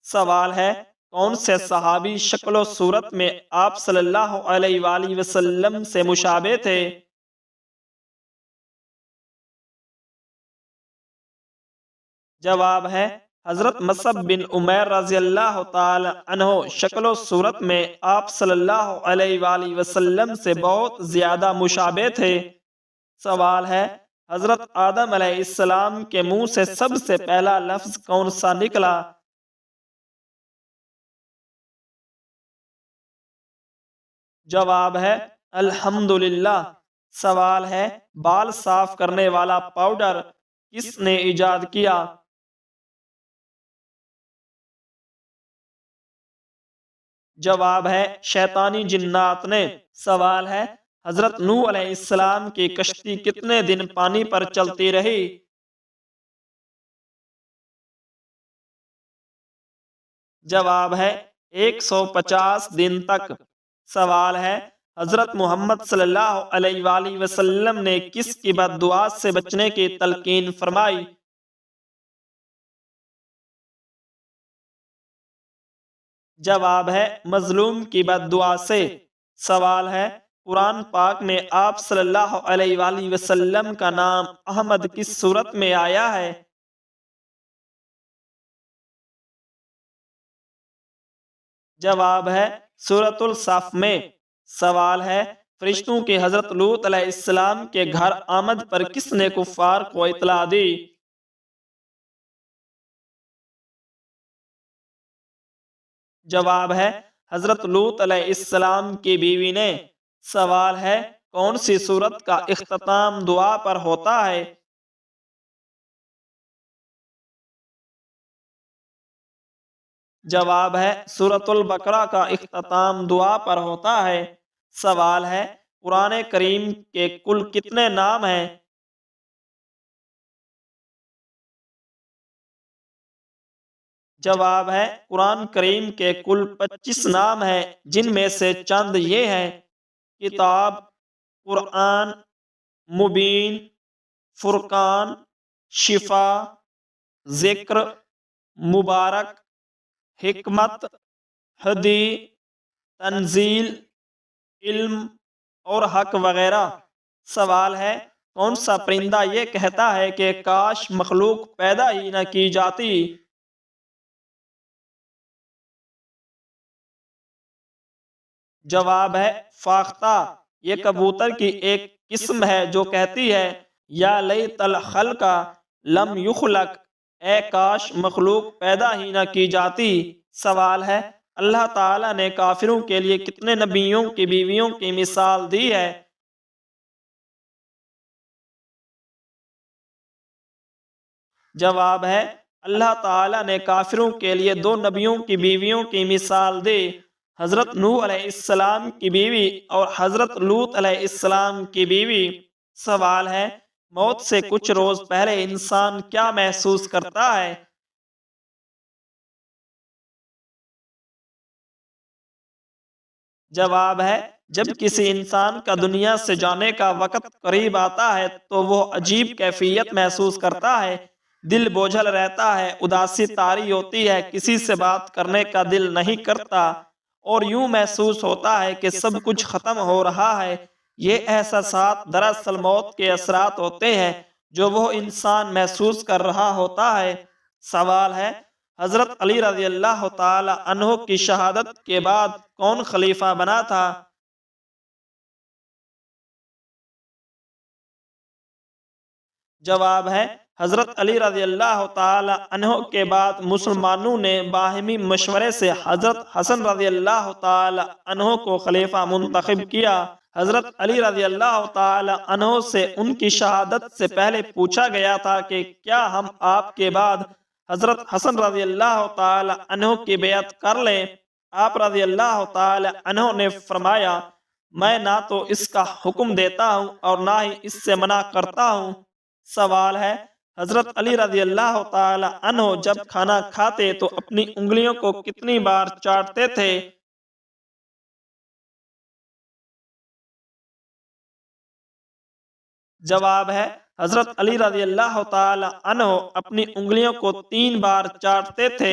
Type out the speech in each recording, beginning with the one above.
سوال ہے کون سے صحابی شکل و صورت میں آپ صلی اللہ علیہ وآلہ وسلم سے مشابہ تھے؟ جواب ہے حضرت مصعب بن عمیر رضی اللہ تعالی عنہ شکل و صورت میں آپ صلی اللہ علیہ وآلہ وسلم سے بہت زیادہ مشابہ تھے۔ سوال ہے حضرت آدم علیہ السلام کے منہ سے سب سے پہلا لفظ کون سا نکلا؟ جواب ہے الحمدللہ۔ سوال ہے بال صاف کرنے والا پاؤڈر کس نے ایجاد کیا؟ جواب ہے شیطانی جنات نے۔ سوال ہے حضرت نوح علیہ السلام کی کشتی کتنے دن پانی پر چلتی رہی؟ جواب ہے 150 دن تک۔ سوال ہے حضرت محمد صلی اللہ علیہ وآلہ وسلم نے کس کی بد دعا سے بچنے کی تلقین فرمائی؟ جواب ہے مظلوم کی بد دعا سے۔ سوال ہے قرآن پاک میں آپ صلی اللہ علیہ وآلہ وسلم کا نام احمد کس صورت میں آیا ہے؟ جواب ہے سورۃ الصف میں۔ سوال ہے فرشتوں کی حضرت لوط علیہ السلام کے گھر آمد پر کس نے کفار کو اطلاع دی؟ جواب ہے حضرت لوط علیہ السلام کی بیوی نے۔ سوال ہے کون سی سورت کا اختتام دعا پر ہوتا ہے؟ جواب ہے سورۃ البقرہ کا اختتام دعا پر ہوتا ہے۔ سوال ہے قرآن کریم کے کل کتنے نام ہیں؟ جواب ہے قرآن کریم کے کل 25 نام ہیں، جن میں سے چند یہ ہیں: کتاب، قرآن، مبین، فرقان، شفا، ذکر، مبارک، حکمت، ہدی، تنزیل، علم اور حق وغیرہ۔ سوال ہے کون سا پرندہ یہ کہتا ہے کہ کاش مخلوق پیدا ہی نہ کی جاتی؟ جواب ہے فاختہ۔ یہ کبوتر کی ایک قسم ہے جو کہتی ہے یا لیت الخلق لم یخلق، اے کاش مخلوق پیدا ہی نہ کی جاتی۔ سوال ہے اللہ تعالیٰ نے کافروں کے لیے کتنے نبیوں کی بیویوں کی مثال دی ہے؟ جواب ہے اللہ تعالیٰ نے کافروں کے لیے 2 نبیوں کی بیویوں کی مثال دی، حضرت نوح علیہ السلام کی بیوی اور حضرت لوط علیہ السلام کی بیوی۔ سوال ہے موت سے کچھ روز پہلے انسان کیا محسوس کرتا ہے؟ جواب ہے جب کسی انسان کا دنیا سے جانے کا وقت قریب آتا ہے تو وہ عجیب کیفیت محسوس کرتا ہے، دل بوجھل رہتا ہے، اداسی طاری ہوتی ہے، کسی سے بات کرنے کا دل نہیں کرتا اور یوں محسوس ہوتا ہے کہ سب کچھ ختم ہو رہا ہے۔ یہ احساسات دراصل موت کے اثرات ہوتے ہیں جو وہ انسان محسوس کر رہا ہوتا ہے۔ سوال ہے حضرت علی رضی اللہ تعالی عنہ کی شہادت کے بعد کون خلیفہ بنا تھا؟ جواب ہے حضرت علی رضی اللہ تعالی عنہ کے بعد مسلمانوں نے باہمی مشورے سے حضرت حسن رضی اللہ تعالی عنہ کو خلیفہ منتخب کیا۔ حضرت علی رضی اللہ تعالی عنہ سے ان کی شہادت سے پہلے پوچھا گیا تھا کہ کیا ہم آپ کے بعد حضرت حسن رضی اللہ تعالی عنہ کی بیعت کر لیں؟ آپ رضی اللہ تعالی عنہ نے فرمایا میں نہ تو اس کا حکم دیتا ہوں اور نہ ہی اس سے منع کرتا ہوں۔ سوال ہے حضرت علی رضی اللہ تعالی عنہ جب کھانا کھاتے تو اپنی انگلیوں کو کتنی بار چاٹتے تھے؟ جواب ہے حضرت علی رضی اللہ تعالی عنہ اپنی انگلیوں کو 3 بار چاٹتے تھے۔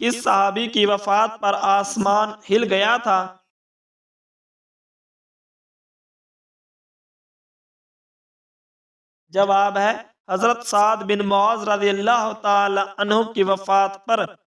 کس صحابی کی وفات پر آسمان ہل گیا تھا؟ جواب ہے حضرت سعد بن معاذ رضی اللہ تعالی عنہ کی وفات پر